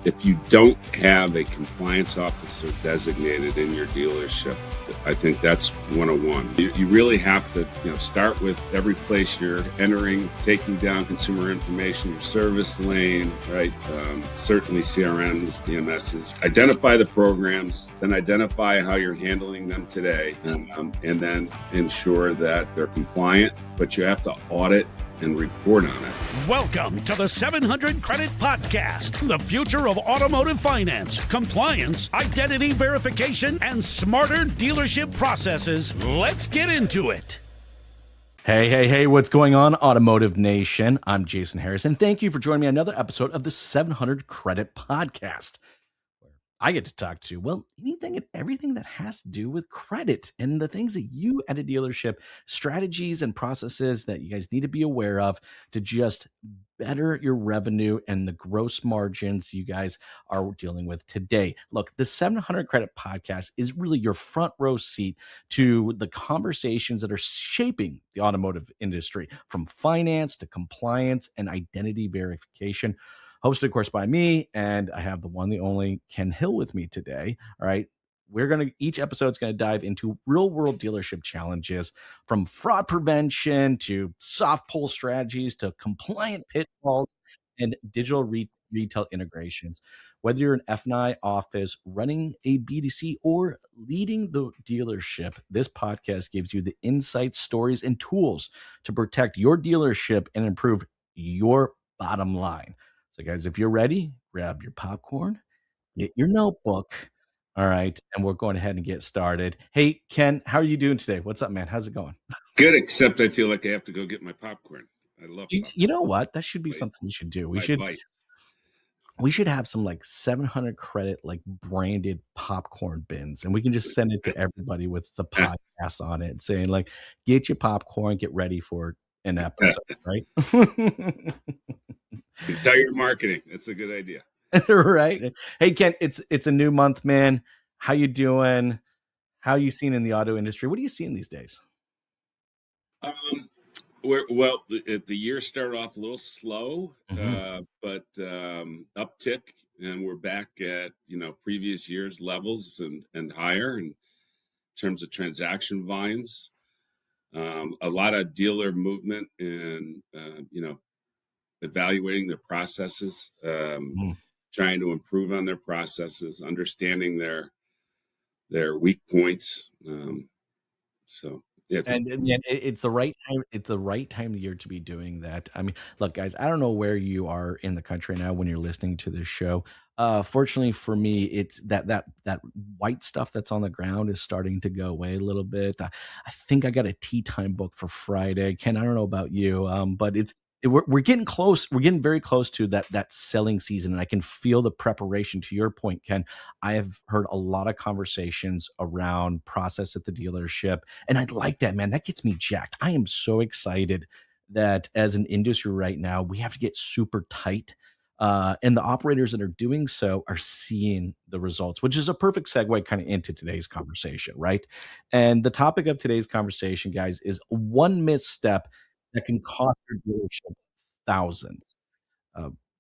if you don't have a compliance officer designated in your dealership, I think that's 101. You really have to, start with every place you're entering, taking down consumer information, your service lane, right? Certainly CRMs, DMSs. Identify the programs, then identify how you're handling them today, and then ensure that they're compliant. But you have to audit and report on it. Welcome to the 700 Credit Podcast, the future of automotive finance, compliance, identity verification, and smarter dealership processes. Let's get into it. Hey, what's going on, Automotive Nation? I'm Jason Harris, and thank you for joining me on another episode of the 700 Credit Podcast. I get to talk to, well, anything and everything that has to do with credit and the things that you at a dealership, strategies and processes that you guys need to be aware of to just better your revenue and the gross margins you guys are dealing with today. Look, the 700 Credit Podcast is really your front row seat to the conversations that are shaping the automotive industry, from finance to compliance and identity verification. Hosted, of course, by me, and I have the one, the only Ken Hill with me today. All right. Each episode's going to dive into real world dealership challenges, from fraud prevention to soft pull strategies to compliant pitfalls and digital retail integrations. Whether you're an F&I office, running a BDC, or leading the dealership, this podcast gives you the insights, stories, and tools to protect your dealership and improve your bottom line. So, guys, if you're ready, grab your popcorn, get your notebook. All right. And we're going ahead and get started. Hey, Ken, how are you doing today? What's up, man? How's it going? Good, except I feel like I have to go get my popcorn. I love popcorn. You know what? That should be something we should do. We should have some like 700 credit, like branded popcorn bins, and we can just send it to everybody with the podcast on it saying, like, get your popcorn, get ready for an episode, right? Entire marketing. That's a good idea. Right. Hey, Ken, it's a new month, man. How you doing? How you seen in the auto industry? What are you seeing these days? The year started off a little slow, but uptick, and we're back at previous year's levels and higher in terms of transaction volumes. A lot of dealer movement and evaluating their processes, trying to improve on their processes, understanding their weak points. Yeah. And it's the right time. It's the right time of the year to be doing that. I mean, look, guys, I don't know where you are in the country now when you're listening to this show. Fortunately for me, it's that white stuff that's on the ground is starting to go away a little bit. I think I got a tea time book for Friday. Ken, I don't know about you, but we're getting close. We're getting very close to that selling season, and I can feel the preparation. To your point, Ken, I have heard a lot of conversations around process at the dealership, and I like that, man. That gets me jacked. I am so excited that as an industry right now, we have to get super tight. And the operators that are doing so are seeing the results, which is a perfect segue kind of into today's conversation, right? And the topic of today's conversation, guys, is one misstep that can cost your dealership thousands.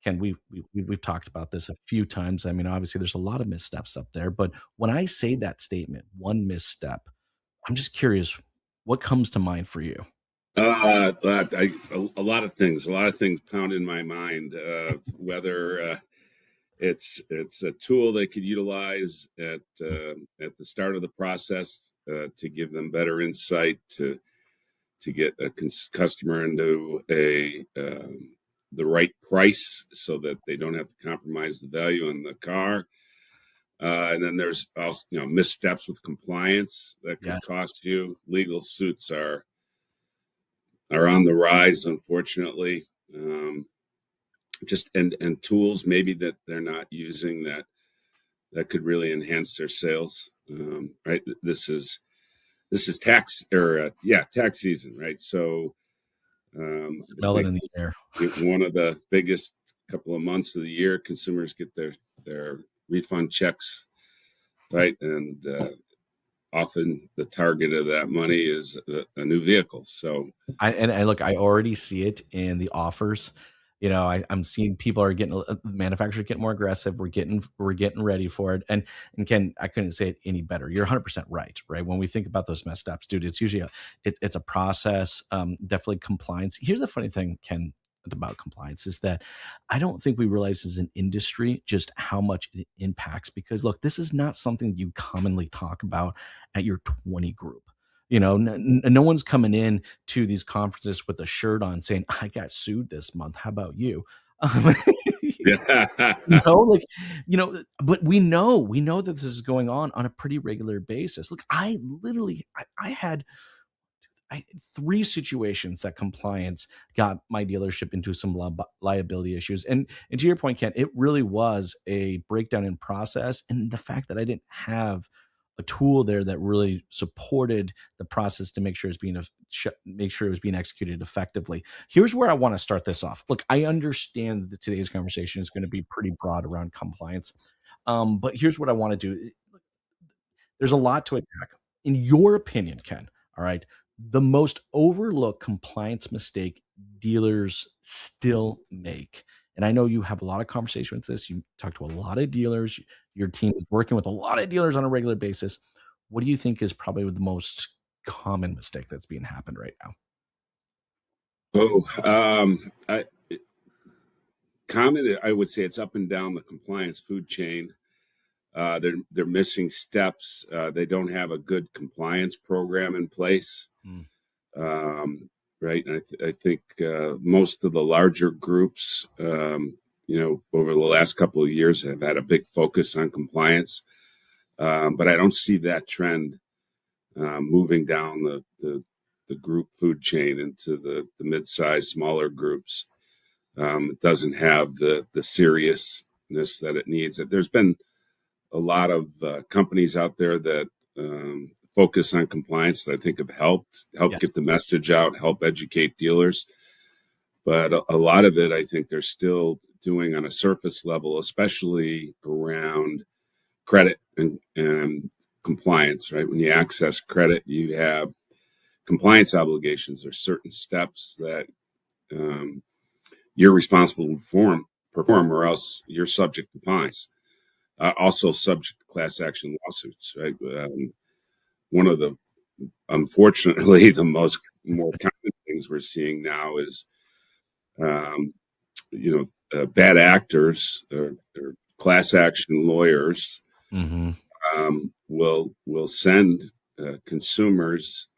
Ken, we've talked about this a few times. I mean, obviously, there's a lot of missteps up there, but when I say that statement, one misstep, I'm just curious, what comes to mind for you? A lot of things pound in my mind. Whether it's a tool they could utilize at the start of the process to give them better insight to get a customer into the right price so that they don't have to compromise the value in the car. And then there's also missteps with compliance that could cost you. Legal suits are on the rise, unfortunately. And tools maybe that they're not using that could really enhance their sales. Right. This is tax season, right? So Smell it in the air. One of the biggest couple of months of the year, consumers get their refund checks, right? And often the target of that money is a new vehicle. So I look, I already see it in the offers. I'm seeing people are getting manufacturers getting more aggressive. We're getting ready for it. And Ken, I couldn't say it any better. You're 100% right. Right. When we think about those messed ups, dude, it's usually it's a process. Definitely compliance. Here's the funny thing, Ken, about compliance is that I don't think we realize as an industry just how much it impacts, because look, this is not something you commonly talk about at your 20 group. No one's coming in to these conferences with a shirt on saying, I got sued this month. How about you? Um, Yeah. like, but we know that this is going on a pretty regular basis. Look, I literally, I had three situations that compliance got my dealership into some liability issues. And to your point, Ken, it really was a breakdown in process, and the fact that I didn't have a tool there that really supported the process to make sure make sure it was being executed effectively. Here's where I want to start this off. Look, I understand that today's conversation is going to be pretty broad around compliance, but here's what I want to do. There's a lot to attack. In your opinion, Ken, all right, the most overlooked compliance mistake dealers still make. And I know you have a lot of conversation with this. You talk to a lot of dealers. Your team is working with a lot of dealers on a regular basis. What do you think is probably the most common mistake that's being happened right now? Common, I would say it's up and down the compliance food chain. They're missing steps. They don't have a good compliance program in place. Mm. Right. And I think most of the larger groups, over the last couple of years have had a big focus on compliance. But I don't see that trend moving down the group food chain into the mid-sized, smaller groups. It doesn't have the seriousness that it needs. There's been a lot of companies out there that focus on compliance that I think have helped Yes. get the message out, help educate dealers. But a lot of it, I think they're still doing on a surface level, especially around credit and compliance, right? When you access credit, you have compliance obligations. There's certain steps that you're responsible to perform, or else you're subject to fines. Also subject to class action lawsuits, right? One of the, unfortunately, the more common things we're seeing now is, um, bad actors or class action lawyers Mm-hmm. will send consumers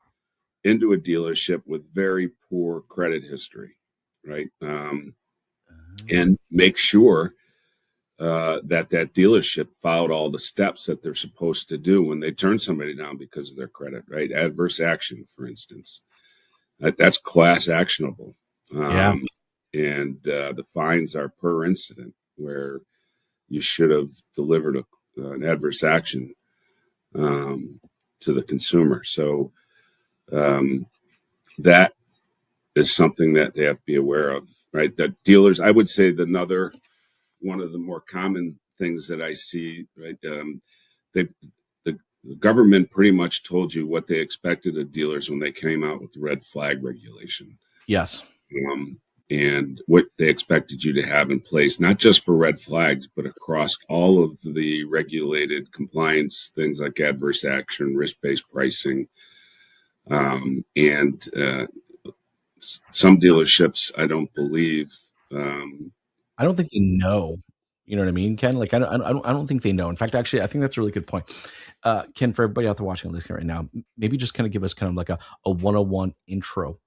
into a dealership with very poor credit history, right? And make sure that dealership followed all the steps that they're supposed to do when they turn somebody down because of their credit, right? Adverse action, for instance, that's class actionable. Yeah. And the fines are per incident, where you should have delivered an adverse action to the consumer. So that is something that they have to be aware of, right? That dealers, I would say, another one of the more common things that I see, right? They, the government pretty much told you what they expected of dealers when they came out with the red flag regulation. Yes. Um, and what they expected you to have in place, not just for red flags, but across all of the regulated compliance things like adverse action, risk-based pricing. And some dealerships, I don't believe. I don't think they know. You know what I mean, Ken? Like I don't think they know. In fact, actually, I think that's a really good point. Ken, for everybody out there watching and listening right now, maybe just kind of give us kind of like a 101 intro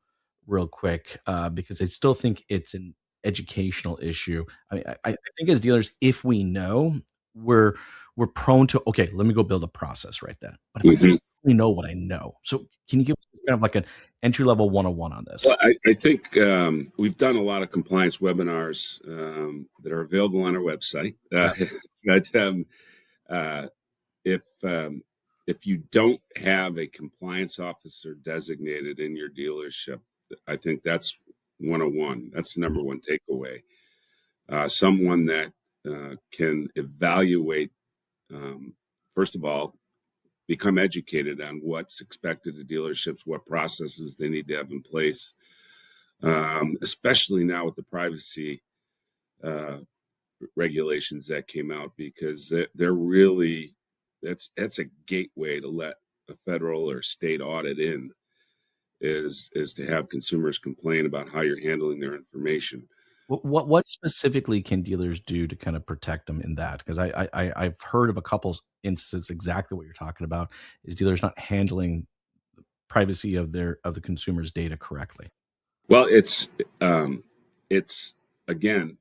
real quick, because I still think it's an educational issue. I mean, I think as dealers, if we know, we're we're prone to, okay, let me go build a process right then. But if I don't Mhm. really know what I know, so can you give us kind of like an entry level 101 on this? Well, I think we've done a lot of compliance webinars that are available on our website. Yes. But uh, if if you don't have a compliance officer designated in your dealership, I think that's 101. That's the number one takeaway. Someone that can evaluate, um, first of all, become educated on what's expected of dealerships, what processes they need to have in place, especially now with the privacy uh, regulations that came out, because they're really, that's a gateway to let a federal or state audit in, is to have consumers complain about how you're handling their information. What specifically can dealers do to kind of protect them in that? Because I've heard of a couple instances exactly what you're talking about is dealers not handling privacy of the consumer's data correctly. Well, it's again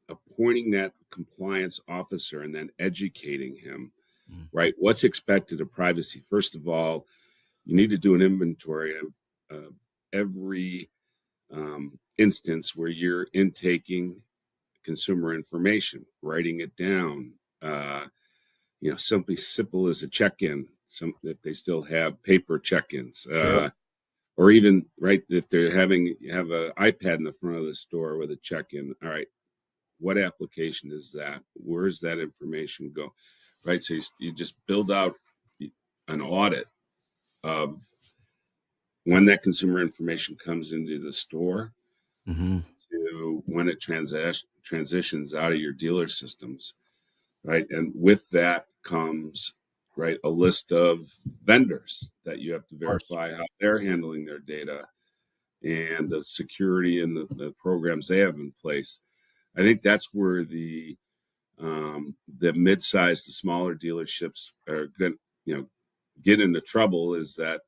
appointing that compliance officer and then educating him, Mm. right? What's expected of privacy? First of all, you need to do an inventory of every instance where you're intaking consumer information, writing it down. Something simple as a check-in. Some, if they still have paper check-ins, Sure. or even right, if they're have an iPad in the front of the store with a check-in. All right, what application is that? Where does that information go? Right, so you just build out an audit of when that consumer information comes into the store Mm-hmm. to when it transitions out of your dealer systems, right? And with that comes, right, a list of vendors that you have to Of course. verify how they're handling their data and the security and the programs they have in place. I think that's where the mid-sized to smaller dealerships are going, get into trouble, is that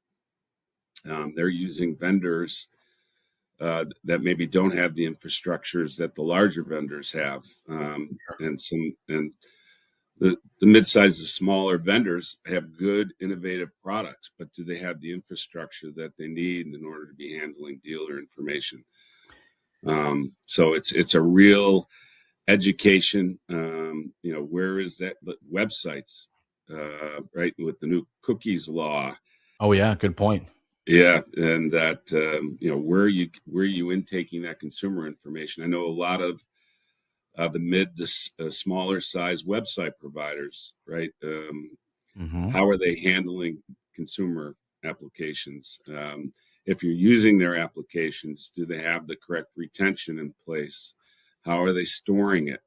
they're using vendors that maybe don't have the infrastructures that the larger vendors have, and the mid-sized to smaller vendors have good, innovative products, but do they have the infrastructure that they need in order to be handling dealer information? So it's a real education. Where is that websites, right? With the new cookies law, Oh yeah, good point. yeah, and that where are you intaking that consumer information? I know a lot of the mid to smaller size website providers, right? Mm-hmm. How are they handling consumer applications? If you're using their applications, do they have the correct retention in place? How are they storing it?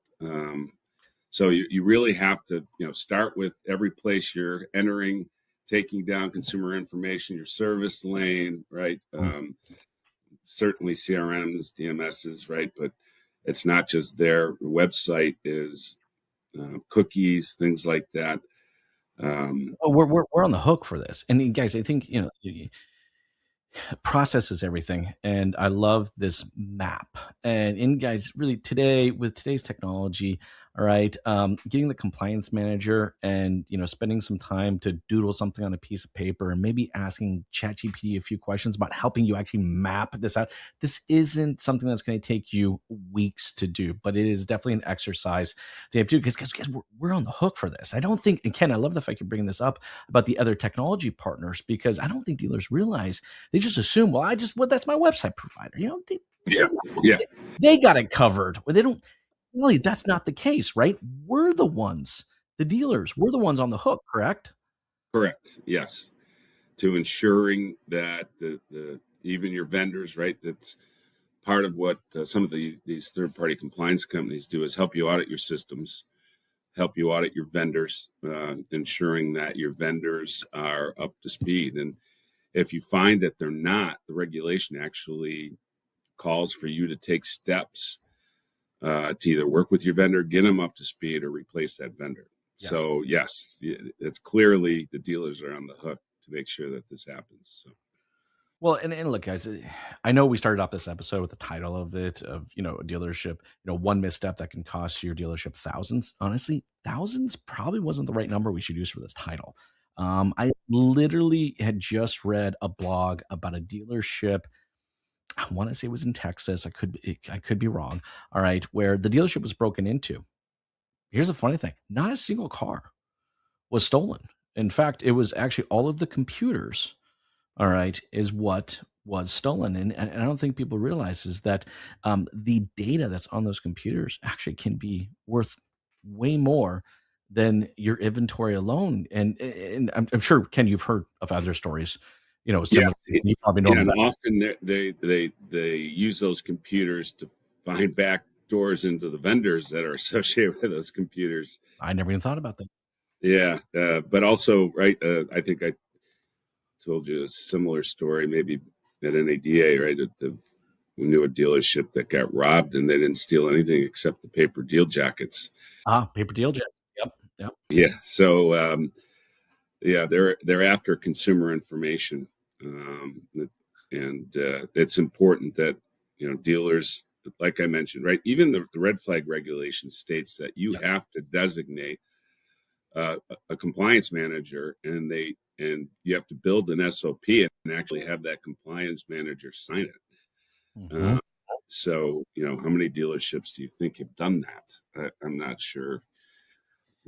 So you really have to start with every place you're entering, taking down consumer information, your service lane, right? Certainly CRMs, DMSs, right? But it's not just their website is cookies, things like that. Oh, we're on the hook for this, and guys, I think process is everything, and I love this map. And guys, really today with today's technology, all right, getting the compliance manager and spending some time to doodle something on a piece of paper and maybe asking ChatGPT a few questions about helping you actually map this out. This isn't something that's going to take you weeks to do, but it is definitely an exercise they have to do because guys, we're on the hook for this. I don't think, and Ken, I love the fact you're bringing this up about the other technology partners because I don't think dealers realize they just assume, well, that's my website provider. Yeah, yeah, They got it covered. Well, they don't really. That's not the case, right? We're the ones, the dealers. We're the ones on the hook, correct? correct. Yes, to ensuring that the even your vendors, right? That's part of what some of these third party compliance companies do, is help you audit your systems, help you audit your vendors, ensuring that your vendors are up to speed. And if you find that they're not, the regulation actually calls for you to take steps to either work with your vendor, get them up to speed, or replace that vendor. Yes. So yes, it's clearly the dealers are on the hook to make sure that this happens. So. Well, and look, guys, I know we started off this episode with the title of it of a dealership, one misstep that can cost your dealership thousands. Honestly, thousands probably wasn't the right number we should use for this title. I literally had just read a blog about a dealership. I want to say it was in Texas. I could be wrong. All right, where the dealership was broken into. Here's the funny thing: not a single car was stolen. In fact, it was actually all of the computers, all right, is what was stolen. And I don't think people realize is that the data that's on those computers actually can be worth way more than your inventory alone. And I'm sure, Ken, you've heard of other stories, Similar. Yeah, You probably know yeah, them. and often they use those computers to find back doors into the vendors that are associated with those computers. I never even thought about that. Yeah, but also, right? I think I told you a similar story, maybe at NADA, right? We knew a dealership that got robbed, and they didn't steal anything except the paper deal jackets. Paper deal jets. Yep. Yep. Yeah, so yeah, they're after consumer information, and it's important that dealers, like I mentioned, right? Even the red flag regulation states that you Yes. have to designate a compliance manager, and you have to build an SOP and actually have that compliance manager sign it. Mhm. So, how many dealerships do you think have done that? I'm not sure.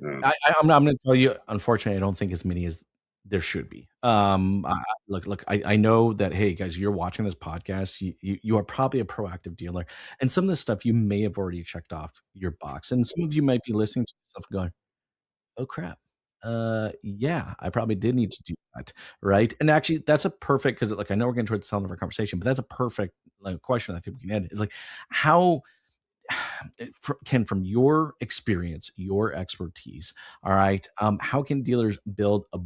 I'm going to tell you, unfortunately, I don't think as many as there should be. Look, I know that, hey, guys, you're watching this podcast. You are probably a proactive dealer. And some of this stuff you may have already checked off your box. And some of you might be listening to yourself going, oh, crap. Yeah, I probably did need to do that. Right. And actually, that's a perfect, because like I know we're getting towards the end of our conversation, but that's a perfect question I think we can end is like, how can, from your experience, your expertise, all right, how can dealers build a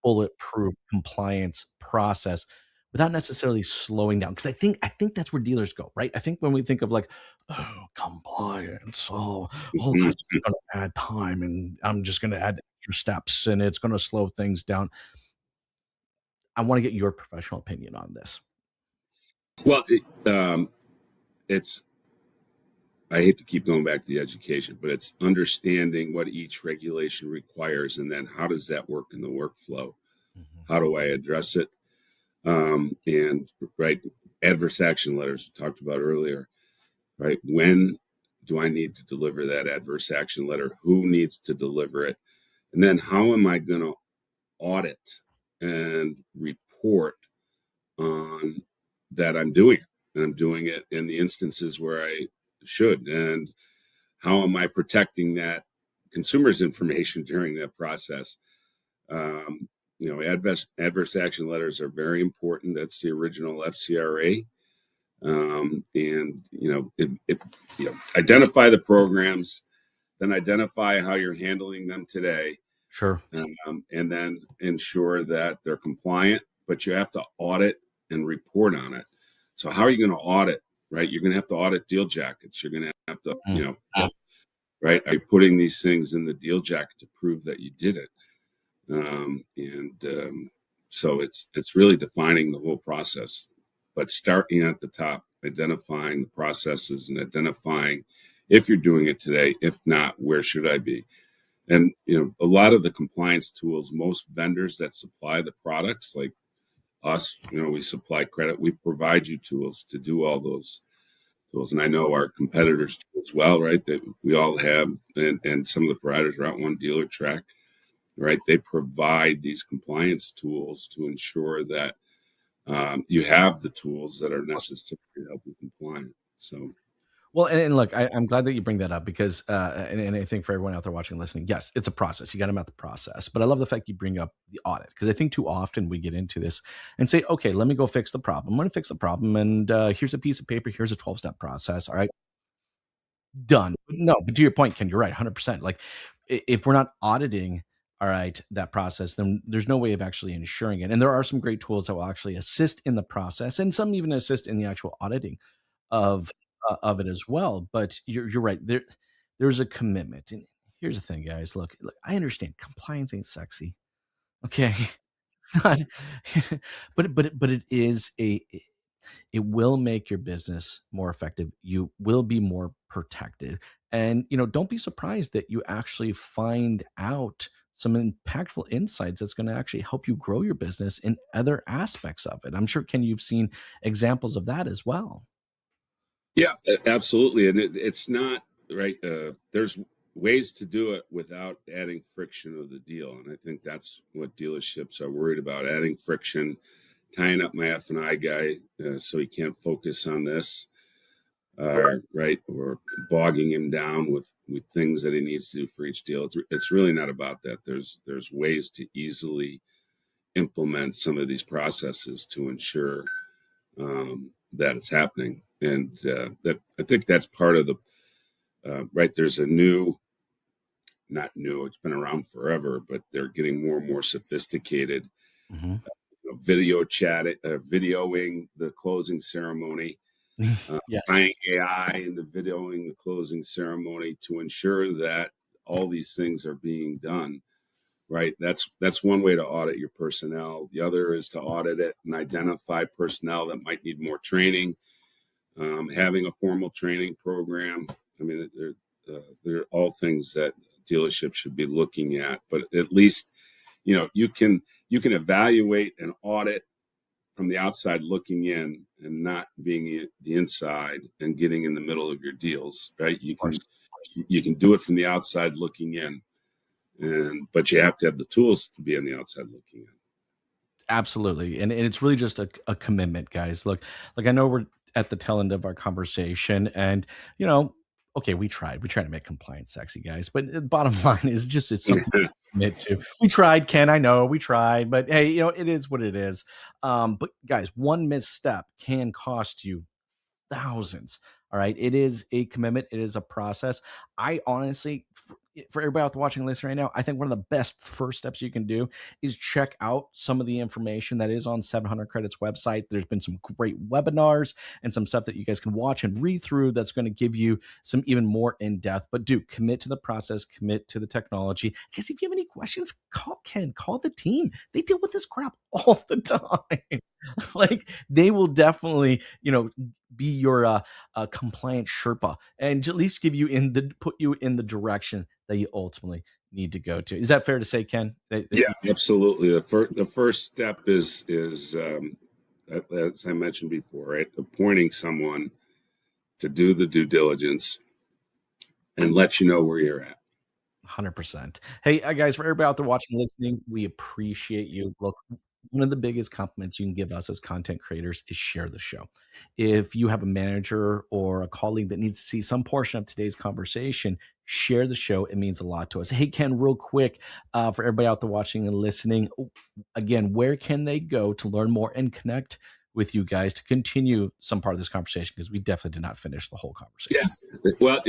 bulletproof compliance process without necessarily slowing down? Because I think that's where dealers go, right? I think when we think of like, oh, compliance, oh, Mhm. that's going to add time, and I'm just going to add extra steps, and it's going to slow things down. I want to get your professional opinion on this. Well, it's I hate to keep going back to the education, but it's understanding what each regulation requires, and then how does that work in the workflow? Mhm. How do I address it? And right, adverse action letters we talked about earlier, right? When do I need to deliver that adverse action letter? Who needs to deliver it? And then how am I going to audit and report on that I'm doing it? And I'm doing it in the instances where I should. And how am I protecting that consumer's information during that process? Adverse action letters are very important. That's the original FCRA. And identify the programs, then identify how you're handling them today, Sure. and then ensure that they're compliant. But you have to audit and report on it. So how are you going to audit? Right, you're going to have to audit deal jackets. You're going to have to, Mm. right? Are you putting these things in the deal jacket to prove that you did it? And so it's really defining the whole process, but starting at the top, identifying the processes and identifying if you're doing it today. If not, where should I be? And a lot of the compliance tools, most vendors that supply the products, like us, we supply credit. We provide you tools to do all those tools, and I know our competitors do as well, right? That we all have, and some of the providers are out one dealer track, right? They provide these compliance tools to ensure that you have the tools that are necessary to help you compliant. So, Well, and look, I'm glad that you bring that up because, and I think for everyone out there watching and listening, yes, it's a process. You got to map the process. But I love the fact you bring up the audit because I think too often we get into this and say, okay, let me go fix the problem. I'm going to fix the problem. And here's a piece of paper. Here's a 12-step process. All right, done. No, but to your point, Ken, you're right, 100%. Like if we're not auditing, all right, that process, then there's no way of actually ensuring it. And there are some great tools that will actually assist in the process and some even assist in the actual auditing of it as well. But you're right. There's a commitment. And here's the thing, guys. Look, I understand compliance ain't sexy. Okay. It's not, but it is it will make your business more effective. You will be more protected. And don't be surprised that you actually find out some impactful insights that's going to actually help you grow your business in other aspects of it. I'm sure, Ken, you've seen examples of that as well. yeah, absolutely. And it's not right. There's ways to do it without adding friction of the deal. And I think that's what dealerships are worried about, adding friction, tying up my F&I guy so he can't focus on this. Right, or bogging him down with things that he needs to do for each deal. It's really not about that. There's ways to easily implement some of these processes to ensure that it's happening. And that I think that's part of the right. There's a not new, it's been around forever, but they're getting more and more sophisticated. Mm-hmm. Video chat, videoing the closing ceremony, Yes. tying AI into videoing the closing ceremony to ensure that all these things are being done. Right. That's one way to audit your personnel. The other is to audit it and identify personnel that might need more training. Having a formal training program. I mean, they're all things that dealerships should be looking at. But at least, you can evaluate and audit from the outside looking in, and not being the inside and getting in the middle of your deals. Right. You can do it from the outside looking in. But you have to have the tools to be on the outside looking in. Absolutely. And it's really just a commitment, guys. Look, I know we're at the tail end of our conversation, and, okay, we tried to make compliance sexy, guys, but the bottom line is just, it's something to commit to. We tried, Ken, I know we tried, but hey, it is what it is. But guys, one misstep can cost you thousands. All right. It is a commitment. It is a process. I honestly, for everybody out there watching and listening right now, I think one of the best first steps you can do is check out some of the information that is on 700 Credits website. There's been some great webinars and some stuff that you guys can watch and read through that's going to give you some even more in depth. But do commit to the process, commit to the technology. Because if you have any questions, call Ken, call the team. They deal with this crap all the time. Like, they will definitely, be your compliant Sherpa, and at least put you in the direction that you ultimately need to go to. Is that fair to say, Ken? Yeah, absolutely. The first step is as I mentioned before, right? Appointing someone to do the due diligence and let you know where you're at. 100%. Hey, guys, for everybody out there watching and listening, we appreciate you. Look, one of the biggest compliments you can give us as content creators is share the show. If you have a manager or a colleague that needs to see some portion of today's conversation, share the show. It means a lot to us. Hey, Ken, real quick, for everybody out there watching and listening, again, where can they go to learn more and connect with you guys to continue some part of this conversation? Because we definitely did not finish the whole conversation. Yeah. Well,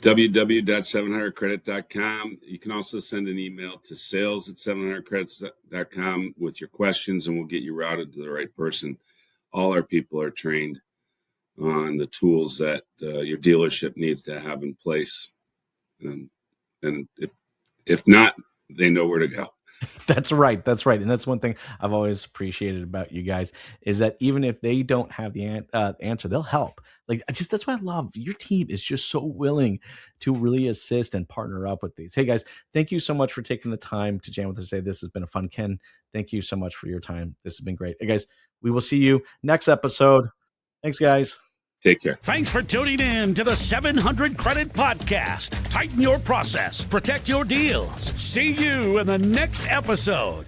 www.700credit.com. You can also send an email to sales@700credits.com with your questions, and we'll get you routed to the right person. All our people are trained on the tools that your dealership needs to have in place. And if not, they know where to go. That's right. And that's one thing I've always appreciated about you guys, is that even if they don't have the answer, they'll help. Like, that's what I love. Your team is just so willing to really assist and partner up with these. Hey, guys, thank you so much for taking the time to jam with us today. This has been a fun. Ken, thank you so much for your time. This has been great. Hey, guys, we will see you next episode. Thanks, guys. Take care. Thanks for tuning in to the 700 Credit Podcast. Tighten your process, protect your deals. See you in the next episode.